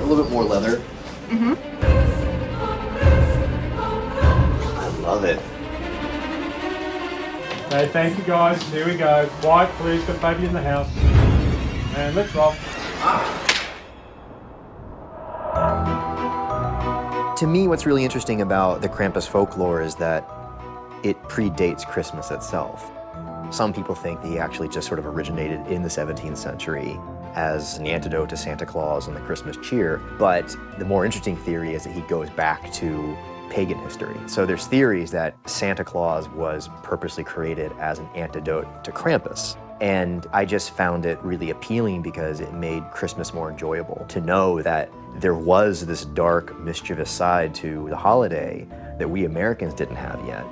little bit more leather. Mm-hmm. I love it. Okay, thank you guys. Here we go. Quiet, please. Got baby in the house. And let's roll. To me, what's really interesting about the Krampus folklore is that it predates Christmas itself. Some people think that he actually just sort of originated in the 17th century as an antidote to Santa Claus and the Christmas cheer, but the more interesting theory is that he goes back to pagan history. So there's theories that Santa Claus was purposely created as an antidote to Krampus. And I just found it really appealing because it made Christmas more enjoyable to know that there was this dark, mischievous side to the holiday that we Americans didn't have yet,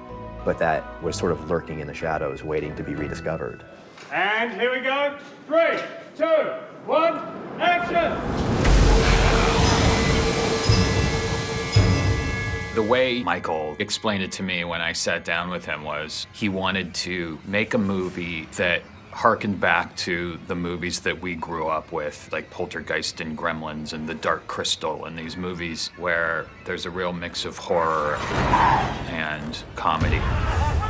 but that was sort of lurking in the shadows, waiting to be rediscovered. And here we go. 3, 2, 1, action! The way Michael explained it to me when I sat down with him was he wanted to make a movie that harkened back to the movies that we grew up with, like Poltergeist and Gremlins and The Dark Crystal, and these movies where there's a real mix of horror and comedy.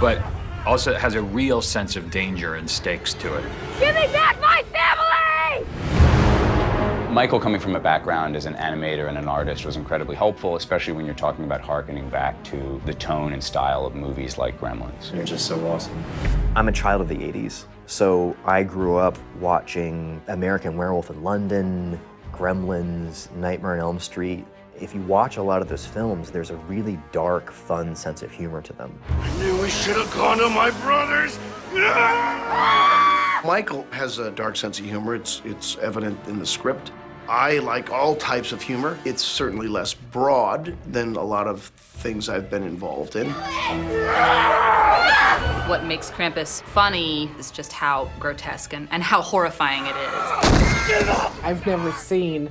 But also it has a real sense of danger and stakes to it. Give me back my family! Michael, coming from a background as an animator and an artist, was incredibly helpful, especially when you're talking about harkening back to the tone and style of movies like Gremlins. You're just so awesome. I'm a child of the 80s, so I grew up watching American Werewolf in London, Gremlins, Nightmare on Elm Street. If you watch a lot of those films, there's a really dark, fun sense of humor to them. I knew we should have gone to my brother's. Michael has a dark sense of humor. It's evident in the script. I like all types of humor. It's certainly less broad than a lot of things I've been involved in. What makes Krampus funny is just how grotesque and how horrifying it is. I've never seen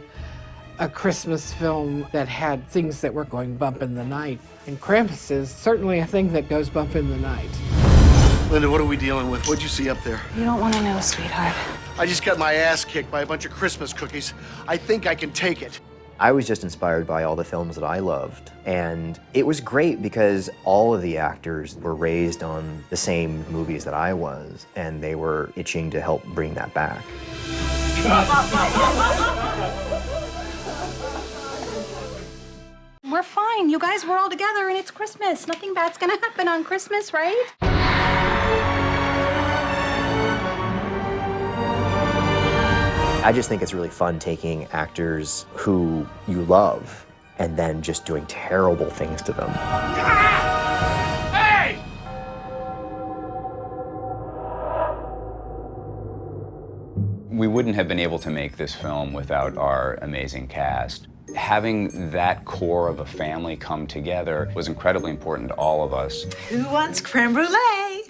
a Christmas film that had things that were going bump in the night. And Krampus is certainly a thing that goes bump in the night. Linda, what are we dealing with? What'd you see up there? You don't want to know, sweetheart. I just got my ass kicked by a bunch of Christmas cookies. I think I can take it. I was just inspired by all the films that I loved. And it was great because all of the actors were raised on the same movies that I was, and they were itching to help bring that back. We're fine. You guys, we're all together and it's Christmas. Nothing bad's gonna happen on Christmas, right? I just think it's really fun taking actors who you love and then just doing terrible things to them. Hey! We wouldn't have been able to make this film without our amazing cast. Having that core of a family come together was incredibly important to all of us. Who wants creme brulee?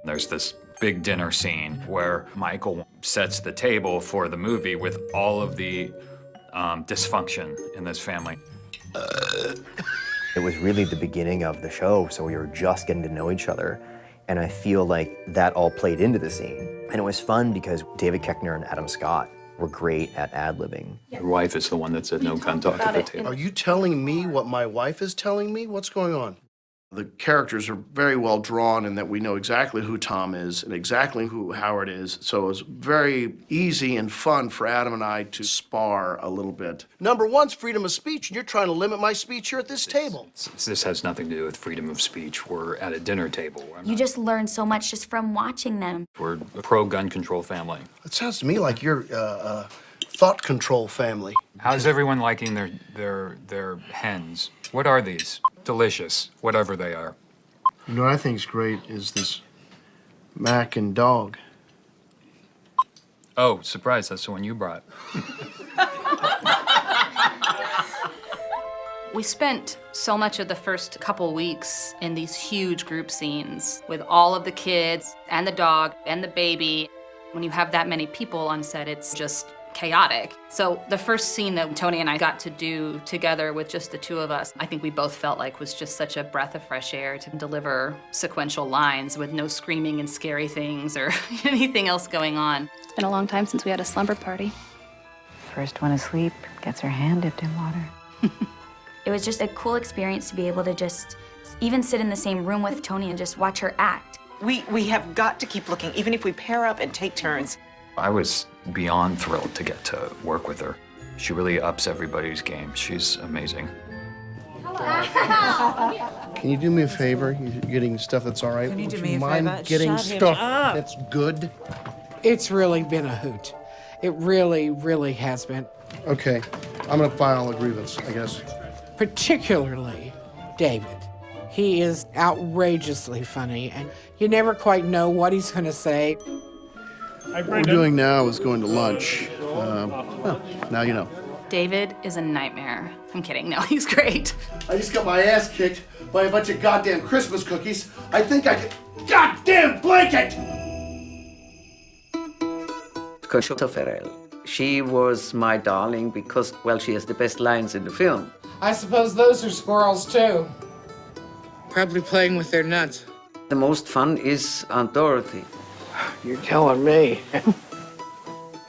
There's this big dinner scene where Michael sets the table for the movie with all of the dysfunction in this family. It was really the beginning of the show, so we were just getting to know each other. And I feel like that all played into the scene. And it was fun because David Koechner and Adam Scott were great at ad-libbing. Your wife is the one that said no gun talk at the table. Are you telling me what my wife is telling me? What's going on? The characters are very well drawn in that we know exactly who Tom is and exactly who Howard is. So it was very easy and fun for Adam and I to spar a little bit. Number one's freedom of speech, and you're trying to limit my speech here at this table. This has nothing to do with freedom of speech. We're at a dinner table. You just learn so much just from watching them. We're a pro-gun control family. It sounds to me like you're a thought control family. How's everyone liking their hens? What are these? Delicious, whatever they are. You know what I think is great is this mac and dog. Oh, surprise, that's the one you brought. We spent so much of the first couple weeks in these huge group scenes with all of the kids and the dog and the baby. When you have that many people on set, it's just chaotic. So the first scene that Tony and I got to do together with just the two of us, I think we both felt like was just such a breath of fresh air to deliver sequential lines with no screaming and scary things or anything else going on. It's been a long time since we had a slumber party. first one asleep gets her hand dipped in water. It was just a cool experience to be able to just even sit in the same room with Tony and just watch her act. We have got to keep looking, even if we pair up and take turns. I was beyond thrilled to get to work with her. She really ups everybody's game. She's amazing. Can you do me a favor? You're getting stuff that's all right. Can you do Would me a mind favor? getting Shut him stuff up. that's good? It's really been a hoot. It really, really has been. Okay, I'm gonna file a grievance, I guess. Particularly David. He is outrageously funny, and you never quite know what he's going to say. Hey, What we're doing now is going to lunch. Well, now you know. David is a nightmare. I'm kidding. No, he's great. I just got my ass kicked by a bunch of goddamn Christmas cookies. I think I could... Goddamn blanket! Conchita Ferrell. She was my darling because, well, she has the best lines in the film. I suppose those are squirrels, too. Probably playing with their nuts. The most fun is Aunt Dorothy. You're telling me.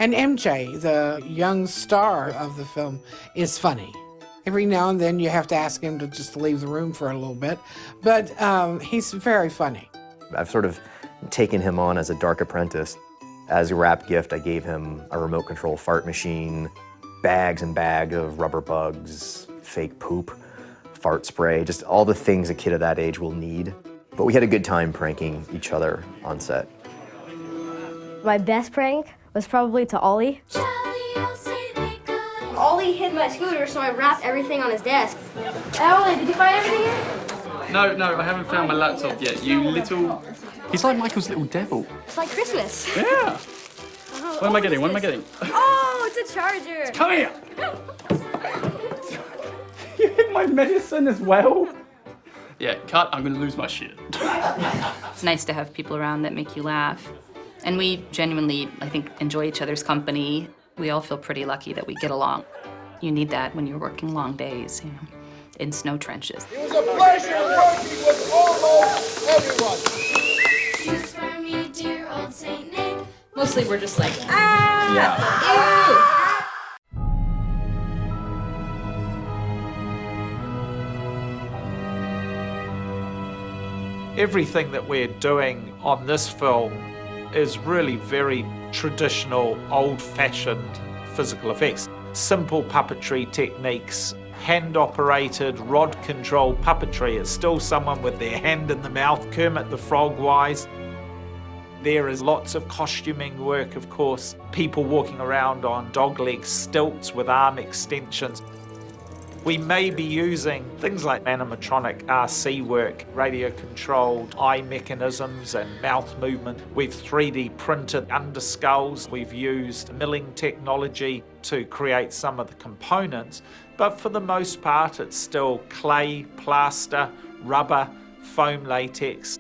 And MJ, the young star of the film, is funny. Every now and then you have to ask him to just leave the room for a little bit, but he's very funny. I've sort of taken him on as a dark apprentice. As a wrap gift, I gave him a remote control fart machine, bags and bags of rubber bugs, fake poop, fart spray, just all the things a kid of that age will need. But we had a good time pranking each other on set. My best prank was probably to Ollie. Ollie hid my scooter, so I wrapped everything on his desk. Ollie, did you find everything yet? No, I haven't found my laptop yet. You little... He's like Michael's little devil. It's like Christmas. Yeah. What am I getting? What am I getting? Oh, it's a charger. Come here! You hid my medicine as well? Yeah, cut. I'm gonna lose my shit. It's nice to have people around that make you laugh. And we genuinely, I think, enjoy each other's company. We all feel pretty lucky that we get along. You need that when you're working long days, you know, in snow trenches. It was a pleasure working with almost everyone. Choose for me, dear old Saint Nick. Mostly we're just like, Everything that we're doing on this film is really very traditional, old-fashioned physical effects. Simple puppetry techniques, hand-operated, rod-controlled puppetry. It's still someone with their hand in the mouth, Kermit the Frog-wise. There is lots of costuming work, of course. People walking around on dog-leg stilts with arm extensions. We may be using things like animatronic RC work, radio-controlled eye mechanisms and mouth movement. We've 3D printed underskulls. We've used milling technology to create some of the components. But for the most part, it's still clay, plaster, rubber, foam latex.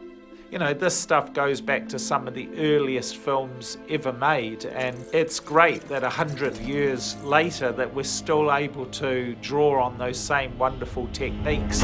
You know, this stuff goes back to some of the earliest films ever made, and it's great that 100 years later that we're still able to draw on those same wonderful techniques.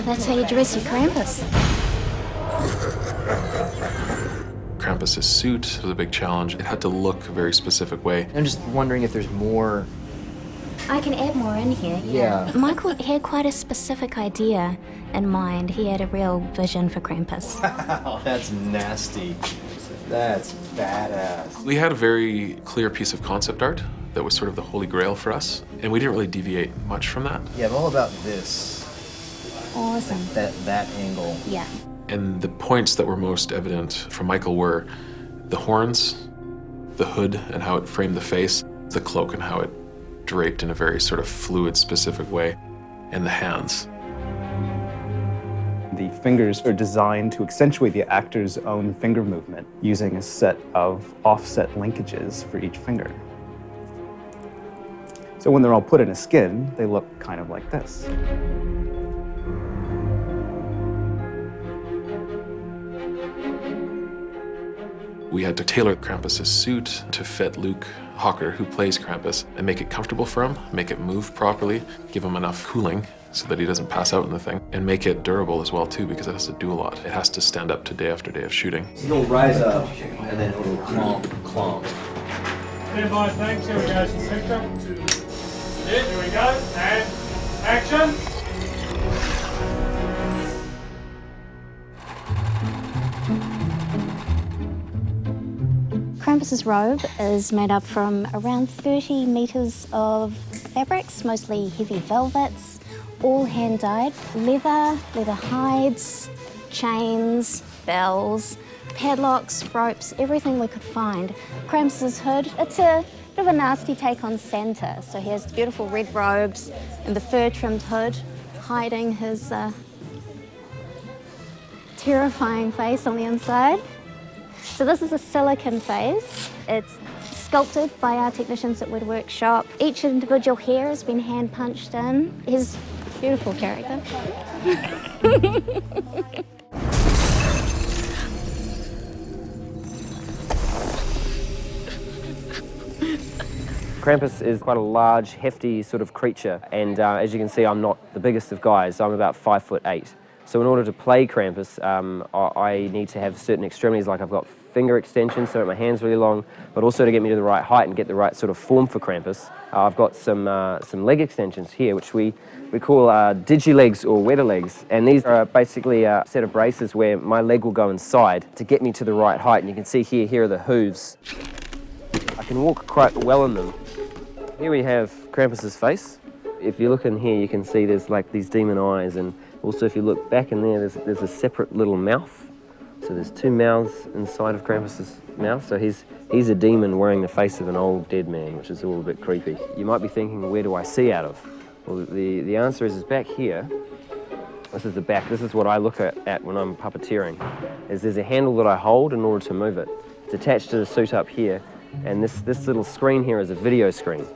That's how you dress your Krampus. Krampus's suit was a big challenge. It had to look a very specific way. I'm just wondering if there's more. I can add more in here. Yeah. Michael had quite a specific idea in mind. He had a real vision for Krampus. Oh, that's nasty. That's badass. We had a very clear piece of concept art that was sort of the holy grail for us, and we didn't really deviate much from that. Yeah, I'm all about this. Awesome. That angle. Yeah. And the points that were most evident from Michael were the horns, the hood and how it framed the face, the cloak and how it draped in a very sort of fluid, specific way, and the hands. The fingers are designed to accentuate the actor's own finger movement using a set of offset linkages for each finger. So when they're all put in a skin, they look kind of like this. We had to tailor Krampus's suit to fit Luke Hawker, who plays Krampus, and make it comfortable for him, make it move properly, give him enough cooling so that he doesn't pass out in the thing, and make it durable as well too, because it has to do a lot. It has to stand up to day after day of shooting. He'll rise up and then it'll clomp. Stand by, thanks. Here we go. Some picture. Here we go. And action. Krampus's robe is made up from around 30 metres of fabrics, mostly heavy velvets, all hand-dyed. Leather hides, chains, bells, padlocks, ropes, everything we could find. Krampus's hood, it's a bit of a nasty take on Santa. So he has beautiful red robes and the fur-trimmed hood, hiding his terrifying face on the inside. So this is a silicone face. It's sculpted by our technicians at Wood Workshop. Each individual hair has been hand punched in. His beautiful character. Krampus is quite a large, hefty sort of creature, and as you can see, I'm not the biggest of guys. I'm about 5'8". So in order to play Krampus, I need to have certain extremities, like I've got finger extensions so that my hand's really long, but also to get me to the right height and get the right sort of form for Krampus. I've got some leg extensions here, which we call digi-legs or weta legs, and these are basically a set of braces where my leg will go inside to get me to the right height, and you can see here are the hooves. I can walk quite well in them. Here we have Krampus's face. If you look in here, you can see there's like these demon eyes, and also if you look back in there, there's a separate little mouth. So there's two mouths inside of Krampus's mouth. So he's a demon wearing the face of an old dead man, which is a little bit creepy. You might be thinking, where do I see out of? Well, the answer is back here. This is the back. This is what I look at when I'm puppeteering. There's a handle that I hold in order to move it. It's attached to the suit up here, and this little screen here is a video screen.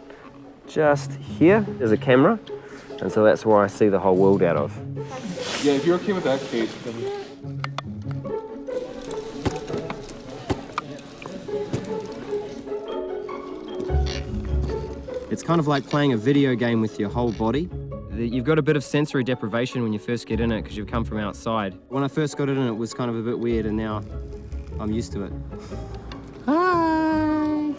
Just here is a camera, and so that's where I see the whole world out of. Yeah, if you're okay with that, Kate, then... It's kind of like playing a video game with your whole body. You've got a bit of sensory deprivation when you first get in it because you come from outside. When I first got in it was kind of a bit weird, and now I'm used to it. Hi!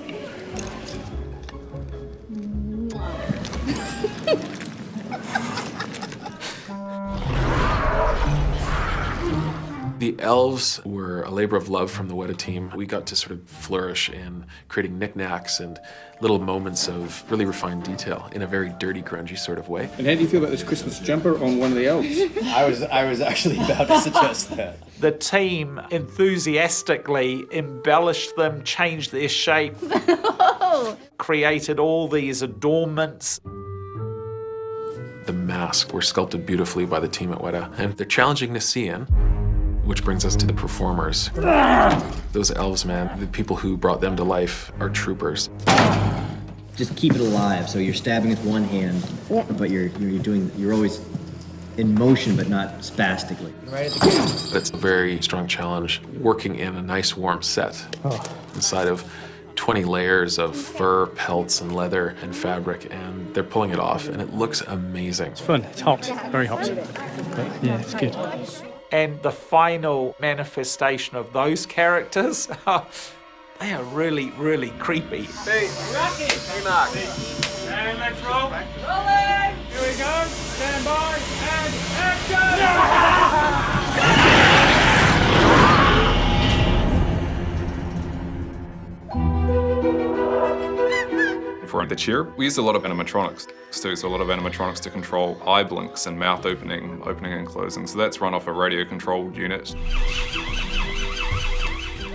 The elves were a labor of love from the Weta team. We got to sort of flourish in creating knickknacks and little moments of really refined detail in a very dirty, grungy sort of way. And how do you feel about this Christmas jumper on one of the elves? I was actually about to suggest that. The team enthusiastically embellished them, changed their shape, created all these adornments. The masks were sculpted beautifully by the team at Weta, and they're challenging to see in. Which brings us to the performers. Those elves, man, the people who brought them to life are troopers. Just keep it alive. So you're stabbing with one hand, but you're always in motion, but not spastically. Right at the beginning. That's a very strong challenge. Working in a nice warm set inside of 20 layers of fur, pelts, and leather and fabric, and they're pulling it off, and it looks amazing. It's fun. It's hot. Very hot. Yeah, it's good. And the final manifestation of those characters, they are really, really creepy. Hey, Rocky! And let's roll. Rolling! Here we go. Stand by and action! For the chair, we used a lot of animatronics too, so a lot of animatronics to control eye blinks and mouth opening and closing. So that's run off a radio-controlled unit.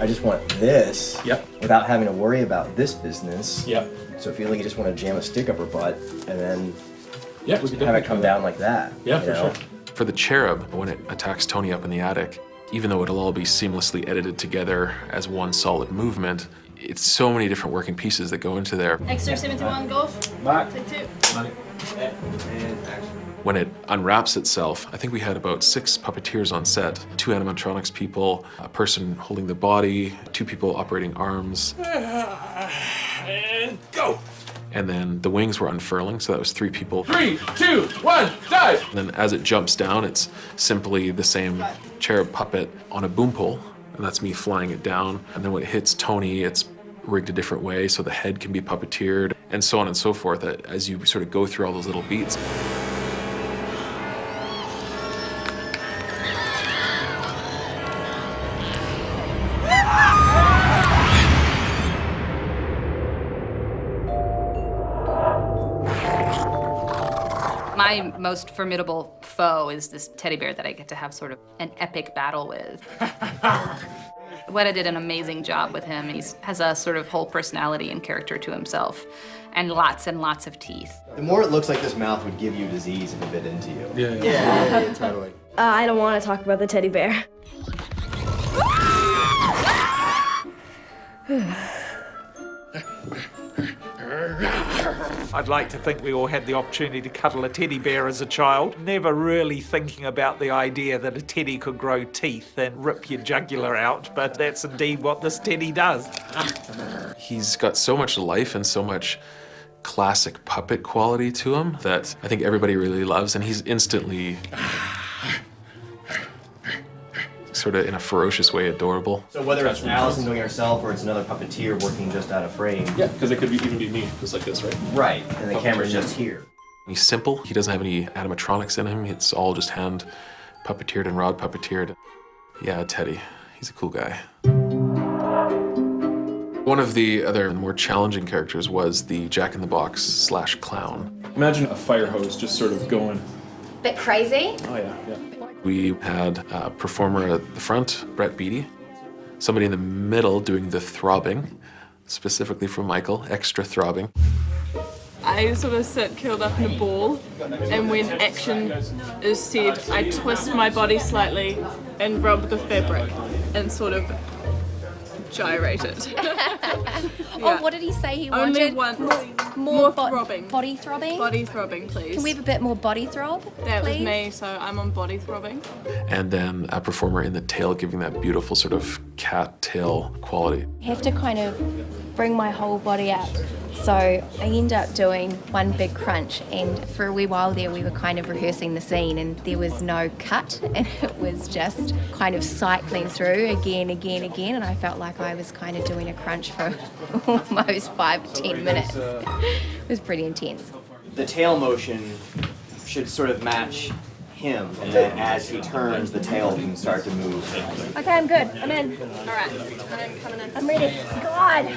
I just want this without having to worry about this business. Yep. So I feel like you just want to jam a stick up her butt and then we have it come down like that. Yeah, for sure. For the cherub, when it attacks Tony up in the attic, even though it'll all be seamlessly edited together as one solid movement, it's so many different working pieces that go into there. Extra 71 golf. Back. Take two. And action. When it unwraps itself, I think we had about 6 puppeteers on set, 2 animatronics people, a person holding the body, 2 people operating arms. And go! And then the wings were unfurling, so that was 3 people. 3, 2, 1, dive! And then as it jumps down, it's simply the same cherub puppet on a boom pole, and that's me flying it down. And then when it hits Tony, it's rigged a different way so the head can be puppeteered, and so on and so forth, as you sort of go through all those little beats. My most formidable foe is this teddy bear that I get to have sort of an epic battle with. Weta did an amazing job with him. He has a sort of whole personality and character to himself, and lots of teeth. The more it looks like this mouth would give you disease if it bit into you. Yeah, totally. I don't want to talk about the teddy bear. I'd like to think we all had the opportunity to cuddle a teddy bear as a child, never really thinking about the idea that a teddy could grow teeth and rip your jugular out, but that's indeed what this teddy does. He's got so much life and so much classic puppet quality to him that I think everybody really loves, and he's instantly sort of in a ferocious way adorable. So whether it's Allison doing it herself or it's another puppeteer working just out of frame. Yeah, because it could even be me, just like this, right? Right, and the camera's just here. He's simple. He doesn't have any animatronics in him. It's all just hand puppeteered and rod puppeteered. Yeah, Teddy, he's a cool guy. One of the other more challenging characters was the Jack-in-the-Box / clown. Imagine a fire hose just sort of going. Bit crazy? Oh yeah, yeah. We had a performer at the front, Brett Beatty, somebody in the middle doing the throbbing, specifically from Michael, extra throbbing. I sort of sit curled up in a ball, and when action is said, I twist my body slightly and rub the fabric and sort of gyrate it. Oh, what did he say he Only wanted? once. More throbbing. Body throbbing? Body throbbing, please. Can we have a bit more body throb, That was please? me, so I'm on body throbbing. And then a performer in the tail giving that beautiful sort of cat tail quality. I have to kind of bring my whole body up. So I end up doing one big crunch, and for a wee while there we were kind of rehearsing the scene and there was no cut, and it was just kind of cycling through again, and I felt like I was kind of doing a crunch for almost 5 to 10 minutes. It was pretty intense. The tail motion should sort of match him, and then as he turns, the tail can start to move. Okay, I'm good. I'm in. All right, coming in. I'm ready. God!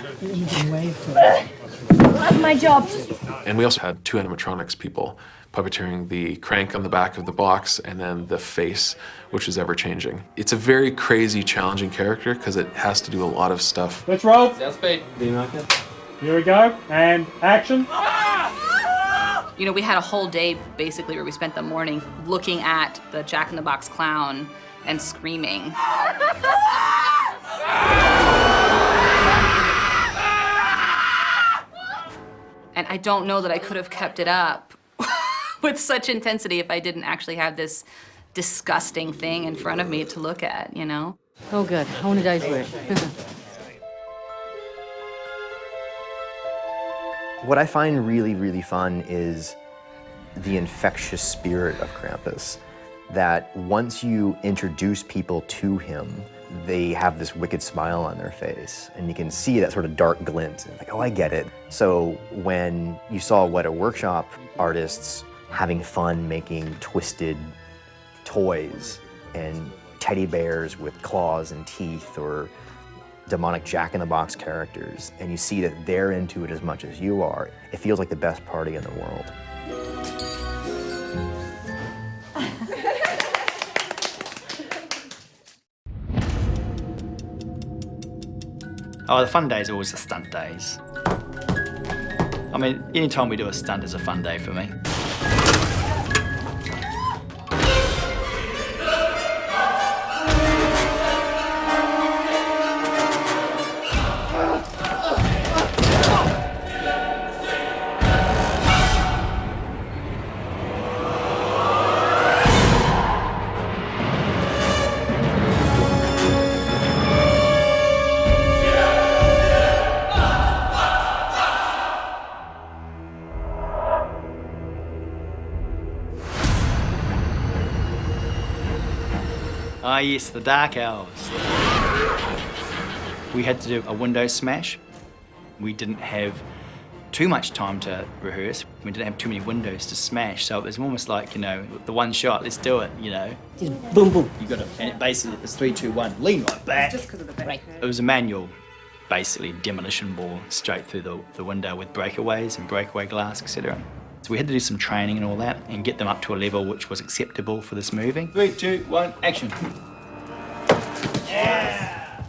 Love my job. And we also had 2 animatronics people puppeteering the crank on the back of the box and then the face, which is ever changing. It's a very crazy, challenging character because it has to do a lot of stuff. Let's roll. Sounds speed. Here we go, and action. You know, we had a whole day basically where we spent the morning looking at the Jack-in-the-Box clown and screaming. And I don't know that I could have kept it up with such intensity if I didn't actually have this disgusting thing in front of me to look at, you know? Oh, good. I want a day's work. What I find really, really fun is the infectious spirit of Krampus. That once you introduce people to him, they have this wicked smile on their face, and you can see that sort of dark glint. It's like, oh, I get it. So when you saw Weta Workshop artists having fun making twisted toys and teddy bears with claws and teeth, or demonic Jack-in-the-Box characters, and you see that they're into it as much as you are, it feels like the best party in the world. Oh, the fun days are always the stunt days. I mean, any time we do a stunt is a fun day for me. Ah, yes, the dark hours. We had to do a window smash. We didn't have too much time to rehearse. We didn't have too many windows to smash, so it was almost like, you know, the one shot, let's do it, you know. Just boom, boom. You got to, and it basically, it's 3, 2, 1, lean right back. Just because of the back. Right. It was a manual, basically demolition ball straight through the window with breakaways and breakaway glass, etc. So we had to do some training and all that and get them up to a level which was acceptable for this movie. 3, 2, 1, action. Yeah!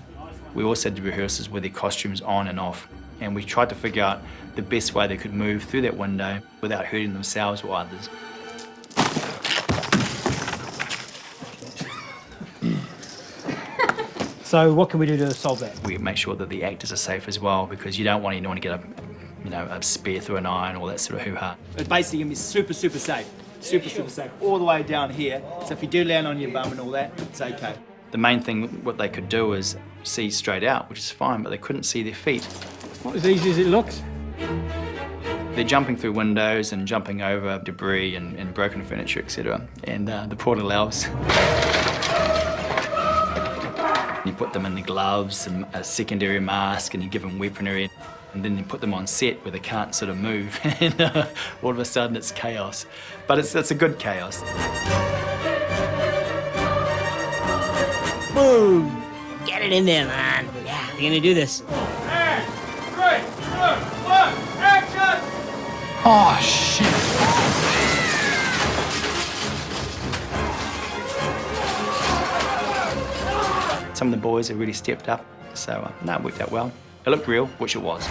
We also did rehearsals with their costumes on and off, and we tried to figure out the best way they could move through that window without hurting themselves or others. So what can we do to solve that? We make sure that the actors are safe as well, because you don't want anyone to get a spear through an eye and all that sort of hoo-ha. It's basically gonna be super, super safe. Super, super safe. All the way down here. So if you do land on your bum and all that, it's okay. The main thing, what they could do is see straight out, which is fine, but they couldn't see their feet. Not as easy as it looks. They're jumping through windows and jumping over debris and broken furniture, etc. And the poor little elves. You put them in the gloves and a secondary mask, and you give them weaponry, and then you put them on set where they can't sort of move, and all of a sudden it's chaos. But it's a good chaos. Boom! Get it in there, man. Yeah, we're gonna do this. And 3, 2, 1, action! Oh, shit. Some of the boys have really stepped up, so no, it worked out well. It looked real, which it was.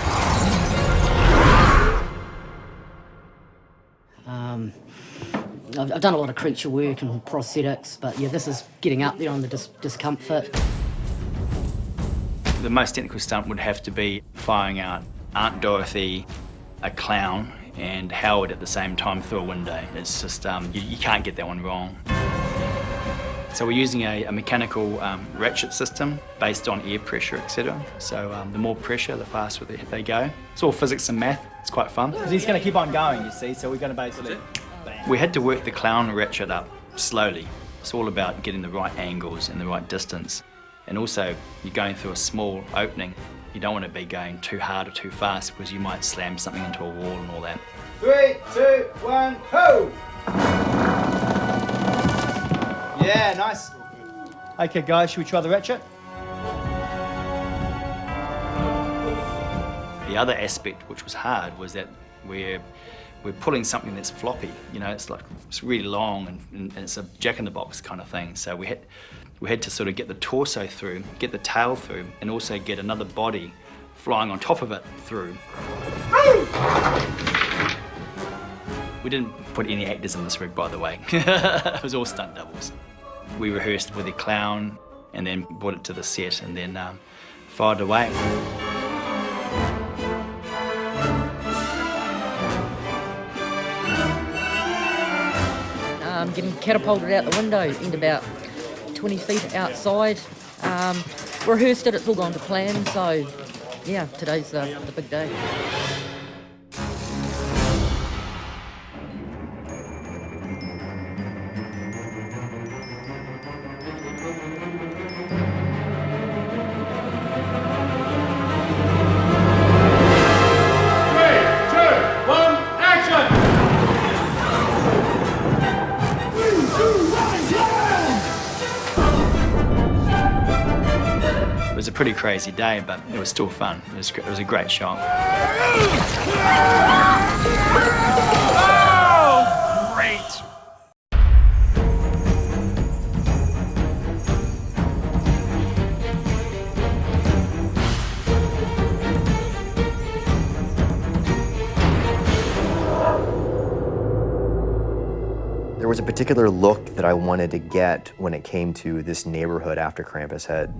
I've done a lot of creature work and prosthetics, but yeah, this is getting up there on the discomfort. The most technical stunt would have to be firing out Aunt Dorothy, a clown, and Howard at the same time through a window. It's just, you can't get that one wrong. So we're using a mechanical ratchet system based on air pressure, etc. So the more pressure, the faster they go. It's all physics and math. It's quite fun. Because he's going to keep on going, you see, so we're going to basically... We had to work the clown ratchet up slowly. It's all about getting the right angles and the right distance. And also, you're going through a small opening. You don't want to be going too hard or too fast because you might slam something into a wall and all that. 3, 2, 1, ho! Yeah, nice. Okay, guys, should we try the ratchet? The other aspect, which was hard, was that we're pulling something that's floppy. You know, it's really long and it's a jack-in-the-box kind of thing. So we had to sort of get the torso through, get the tail through, and also get another body flying on top of it through. We didn't put any actors in this rig, by the way. It was all stunt doubles. We rehearsed with the clown and then brought it to the set and then fired away. Getting catapulted out the window and about 20 feet outside. Rehearsed it, it's all gone to plan, so yeah, today's the big day. It was a pretty crazy day, but it was still fun. It was a great shot. Oh, great! There was a particular look that I wanted to get when it came to this neighborhood after Krampus had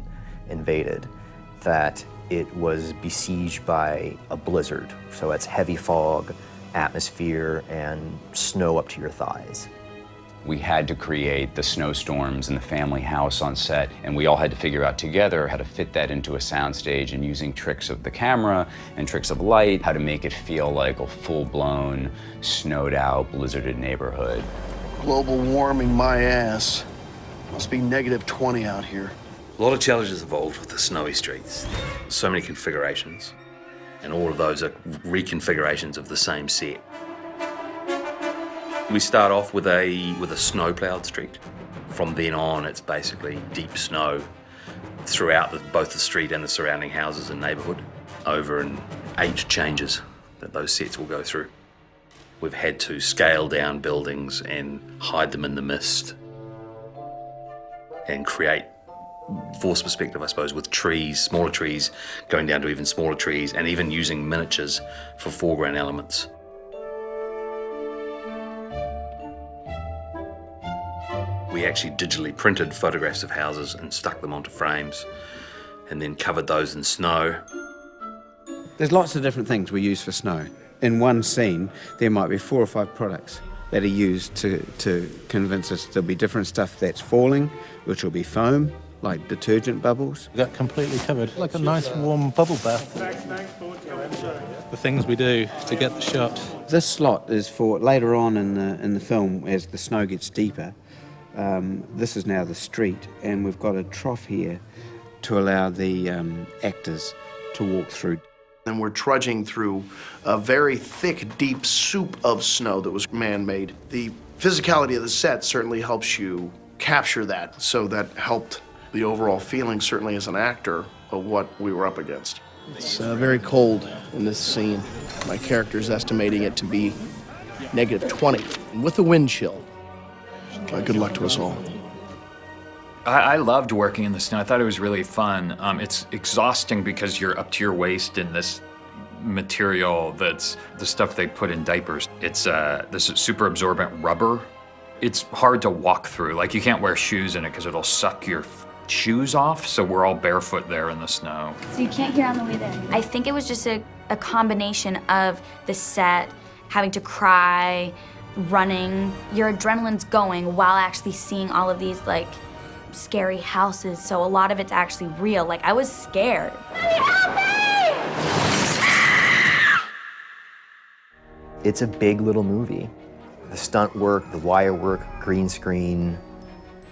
invaded, that it was besieged by a blizzard. So it's heavy fog, atmosphere, and snow up to your thighs. We had to create the snowstorms in the family house on set, and we all had to figure out together how to fit that into a soundstage, and using tricks of the camera and tricks of light, how to make it feel like a full-blown, snowed-out, blizzarded neighborhood. Global warming my ass. Must be -20 out here. A lot of challenges involved with the snowy streets. So many configurations, and all of those are reconfigurations of the same set. We start off with a snow-plowed street. From then on, it's basically deep snow throughout both the street and the surrounding houses and neighbourhood, over in 8 changes that those sets will go through. We've had to scale down buildings and hide them in the mist and create force perspective, I suppose, with trees, smaller trees, going down to even smaller trees, and even using miniatures for foreground elements. We actually digitally printed photographs of houses and stuck them onto frames, and then covered those in snow. There's lots of different things we use for snow. In one scene, there might be 4 or 5 products that are used to convince us there'll be different stuff that's falling, which will be foam, like detergent bubbles. We got completely covered, like a nice warm bubble bath. The things we do to get the shot. This slot is for later on in the film, as the snow gets deeper. This is now the street, and we've got a trough here to allow the actors to walk through. And we're trudging through a very thick, deep soup of snow that was man-made. The physicality of the set certainly helps you capture that, so that helped the overall feeling, certainly as an actor, of what we were up against. It's very cold in this scene. My character's estimating it to be -20, with a wind chill. Good luck to us all. I loved working in the snow. I thought it was really fun. It's exhausting because you're up to your waist in this material that's the stuff they put in diapers. It's this super absorbent rubber. It's hard to walk through. Like, you can't wear shoes in it because it'll suck your shoes off, so we're all barefoot there in the snow. So you can't hear on the way there? I think it was just a combination of the set, having to cry, running. Your adrenaline's going while actually seeing all of these, like, scary houses, so a lot of it's actually real. Like, I was scared. It's a big little movie. The stunt work, the wire work, green screen,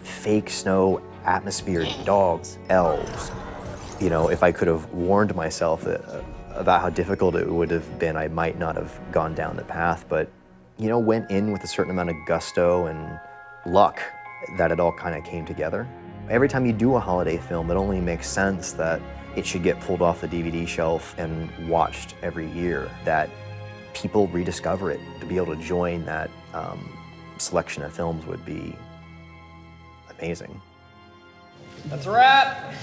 fake snow, atmosphere, dogs, elves. You know, if I could have warned myself about how difficult it would have been, I might not have gone down the path, but, you know, went in with a certain amount of gusto and luck that it all kind of came together. Every time you do a holiday film, it only makes sense that it should get pulled off the DVD shelf and watched every year, that people rediscover it. To be able to join that selection of films would be amazing. That's a wrap.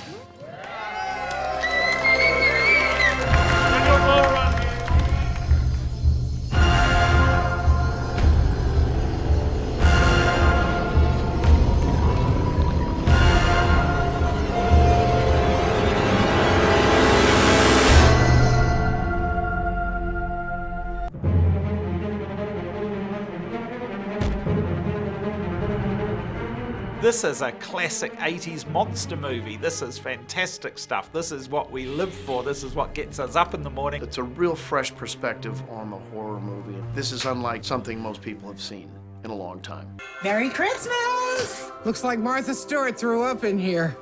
This is a classic 80s monster movie. This is fantastic stuff. This is what we live for. This is what gets us up in the morning. It's a real fresh perspective on the horror movie. This is unlike something most people have seen in a long time. Merry Christmas! Looks like Martha Stewart threw up in here.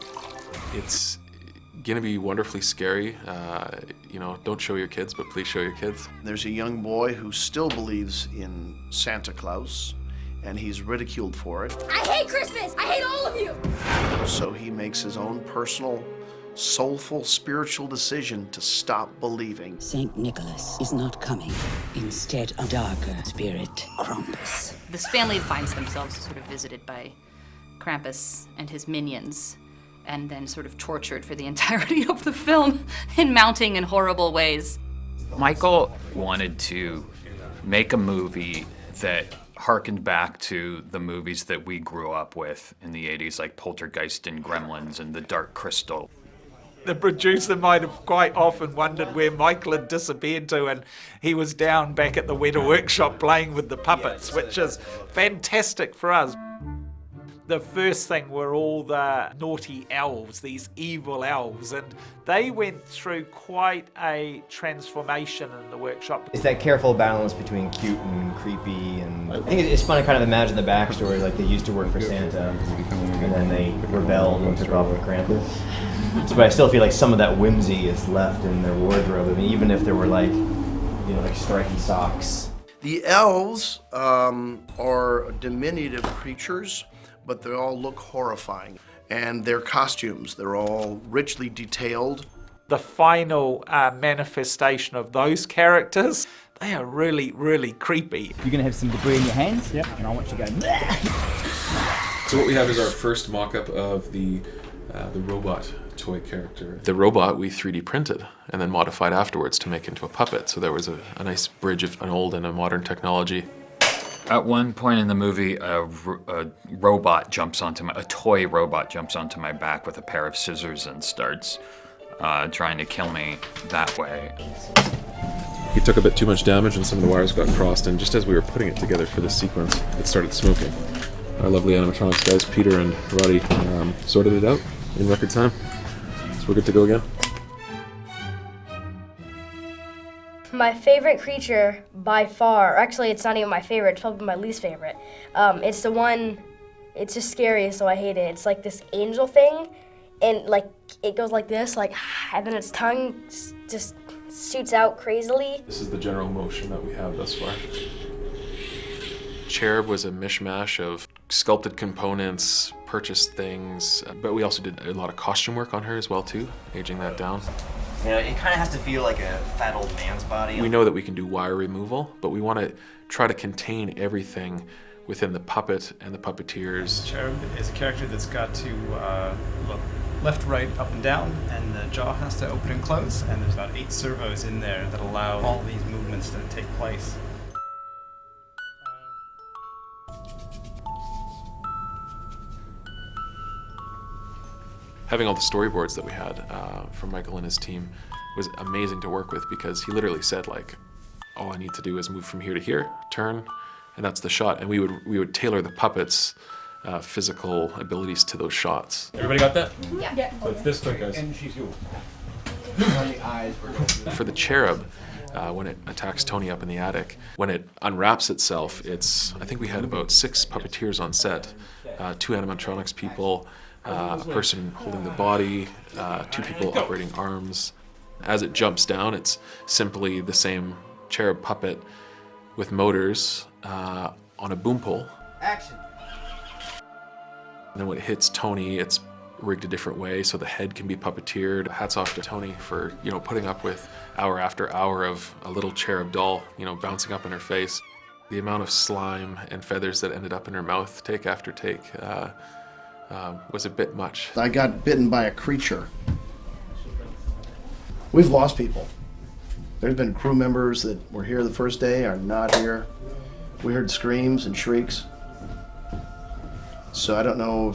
It's gonna be wonderfully scary. You know, don't show your kids, but please show your kids. There's a young boy who still believes in Santa Claus, and he's ridiculed for it. I hate Christmas! I hate all of you! So he makes his own personal, soulful, spiritual decision to stop believing. St. Nicholas is not coming. Instead, a darker spirit, Krampus. This family finds themselves sort of visited by Krampus and his minions, and then sort of tortured for the entirety of the film in mounting and horrible ways. Michael wanted to make a movie that harkened back to the movies that we grew up with in the 80s, like Poltergeist and Gremlins and The Dark Crystal. The producer might have quite often wondered where Michael had disappeared to, and he was down back at the Weta workshop playing with the puppets, which is fantastic for us. The first thing were all the naughty elves, these evil elves, and they went through quite a transformation in the workshop. It's that careful balance between cute and creepy, and I think it's fun to kind of imagine the backstory, like they used to work for Santa, and then they rebelled and took off with Krampus. But I still feel like some of that whimsy is left in their wardrobe. I mean, even if there were like, you know, like striky socks. The elves are diminutive creatures, but they all look horrifying. And their costumes, they're all richly detailed. The final manifestation of those characters, they are really, really creepy. You're gonna have some debris in your hands, and I want you to go. So what we have is our first mock-up of the robot toy character. The robot we 3D printed and then modified afterwards to make into a puppet. So there was a nice bridge of an old and a modern technology. At one point in the movie, a robot jumps onto a toy robot jumps onto my back with a pair of scissors and starts trying to kill me that way. He took a bit too much damage and some of the wires got crossed, and just as we were putting it together for this sequence, it started smoking. Our lovely animatronics guys, Peter and Roddy, sorted it out in record time. So we're good to go again. My favorite creature by far, actually it's not even my favorite, it's probably my least favorite. It's the one, it's just scary, so I hate it. It's like this angel thing, and like it goes like this, like, and then its tongue just shoots out crazily. This is the general motion that we have thus far. Cherub was a mishmash of sculpted components, purchased things, but we also did a lot of costume work on her as well too, aging that down. You know, it kind of has to feel like a fat old man's body. We know that we can do wire removal, but we want to try to contain everything within the puppet and the puppeteers. Cherub is a character that's got to look left, right, up and down, and the jaw has to open and close, and there's about 8 servos in there that allow all these movements to take place. Having all the storyboards that we had from Michael and his team was amazing to work with, because he literally said, like, all I need to do is move from here to here, turn, and that's the shot. And we would tailor the puppets' physical abilities to those shots. Everybody got that? Yeah. So it's this quick, guys. And she's yours. For the cherub, when it attacks Tony up in the attic, when it unwraps itself, I think we had about 6 puppeteers on set, 2 animatronics people, a person holding the body, 2 people operating arms. As it jumps down, it's simply the same cherub puppet with motors on a boom pole. Action. And then when it hits Tony, it's rigged a different way so the head can be puppeteered. Hats off to Tony for, you know, putting up with hour after hour of a little cherub doll, you know, bouncing up in her face. The amount of slime and feathers that ended up in her mouth take after take was a bit much. I got bitten by a creature. We've lost people. There's been crew members that were here the first day, are not here. We heard screams and shrieks. So I don't know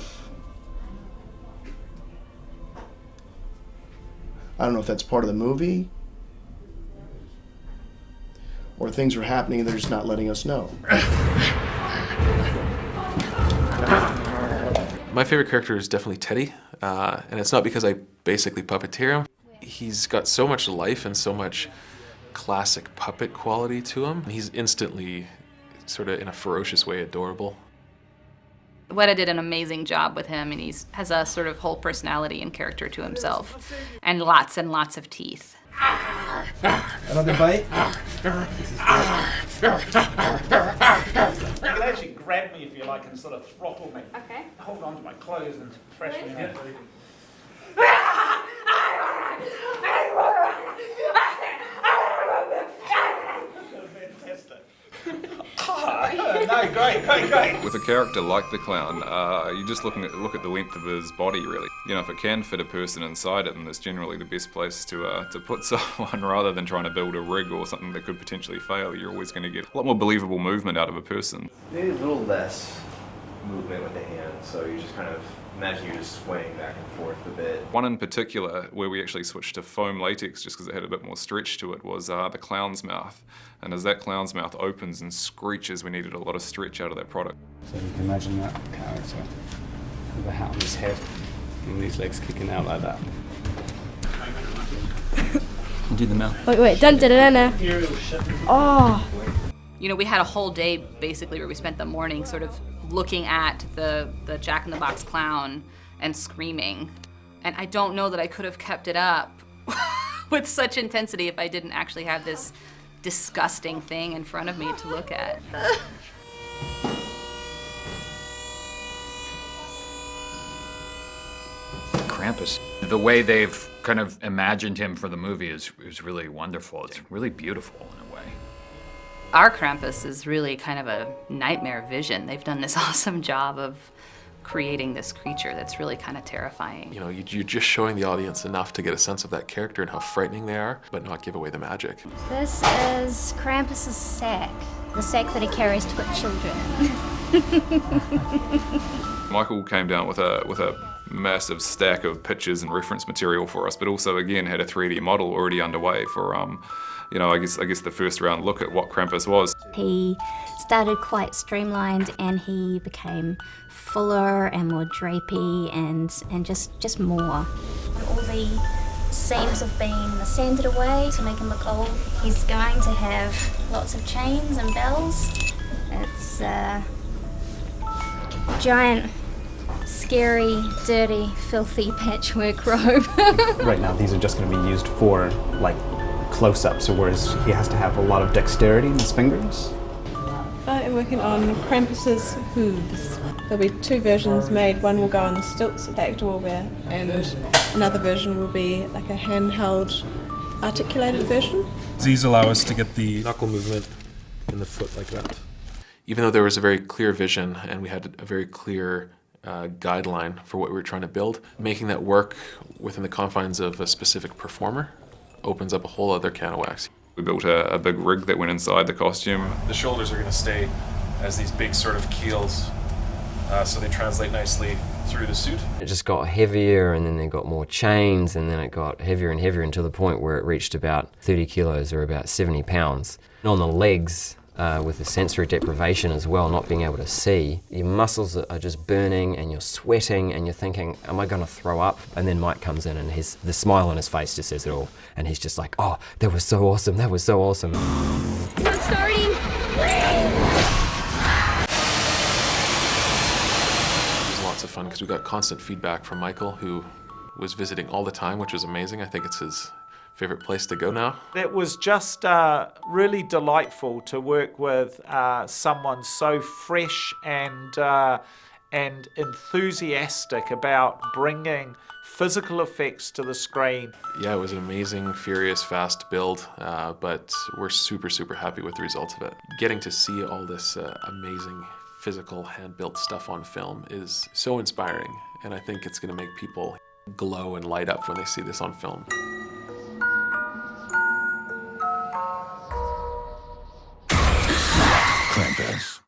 if that's part of the movie, or things are happening and they're just not letting us know. My favorite character is definitely Teddy, and it's not because I basically puppeteer him. He's got so much life and so much classic puppet quality to him. He's instantly, sort of in a ferocious way, adorable. Weta did an amazing job with him, and he has a sort of whole personality and character to himself, and lots of teeth. Another bite? You can actually grab me if you like and sort of throttle me. Okay. Hold on to my clothes and thrash me out. No, great. With a character like the clown, you're just look at the length of his body, really. You know, if it can fit a person inside it, then it's generally the best place to put someone, rather than trying to build a rig or something that could potentially fail. You're always going to get a lot more believable movement out of a person. Maybe a little less movement with the hands, so you just kind of imagine you're just swaying back and forth a bit. One in particular where we actually switched to foam latex just because it had a bit more stretch to it was the clown's mouth. And as that clown's mouth opens and screeches, we needed a lot of stretch out of that product. So you can imagine that character with a hat on his head and these legs kicking out like that. Do the mouth. Wait, dun dun dun dun. Oh. You know, we had a whole day basically where we spent the morning sort of looking at the Jack-in-the-Box clown and screaming. And I don't know that I could have kept it up with such intensity if I didn't actually have this disgusting thing in front of me to look at. Krampus. The way they've kind of imagined him for the movie is really wonderful. It's really beautiful in a way. Our Krampus is really kind of a nightmare vision. They've done this awesome job of creating this creature that's really kind of terrifying. You know, you're just showing the audience enough to get a sense of that character and how frightening they are, but not give away the magic. This is Krampus's sack, the sack that he carries to put children in. Michael came down with a massive stack of pictures and reference material for us, but also again had a 3D model already underway for you know, I guess the first round look at what Krampus was. He started quite streamlined and he became fuller and more drapey and just more. All the seams have been sanded away to make him look old. He's going to have lots of chains and bells. It's a giant, scary, dirty, filthy patchwork robe. Right now, these are just going to be used for like close-ups, whereas he has to have a lot of dexterity in his fingers. I am working on Krampuses Hooves. There'll be two versions made. One will go on the stilts that the actor will wear, and another version will be like a handheld, articulated version. These allow us to get the knuckle movement in the foot like that. Even though there was a very clear vision and we had a very clear guideline for what we were trying to build, making that work within the confines of a specific performer opens up a whole other can of wax. We built a big rig that went inside the costume. The shoulders are going to stay as these big sort of keels, so they translate nicely through the suit. It just got heavier, and then they got more chains, and then it got heavier and heavier until the point where it reached about 30 kilos or about 70 pounds. And on the legs, with the sensory deprivation as well, not being able to see, your muscles are just burning and you're sweating and you're thinking, am I going to throw up? And then Mike comes in and the smile on his face just says it all. And he's just like, oh, that was so awesome, that was so awesome. Not starting. It was lots of fun because we got constant feedback from Michael, who was visiting all the time, which was amazing. I think it's his favorite place to go now. It was just really delightful to work with someone so fresh and enthusiastic about bringing physical effects to the screen. Yeah, it was an amazing, furious, fast build, but we're super, super happy with the results of it. Getting to see all this amazing physical, hand-built stuff on film is so inspiring, and I think it's going to make people glow and light up when they see this on film. Krampus.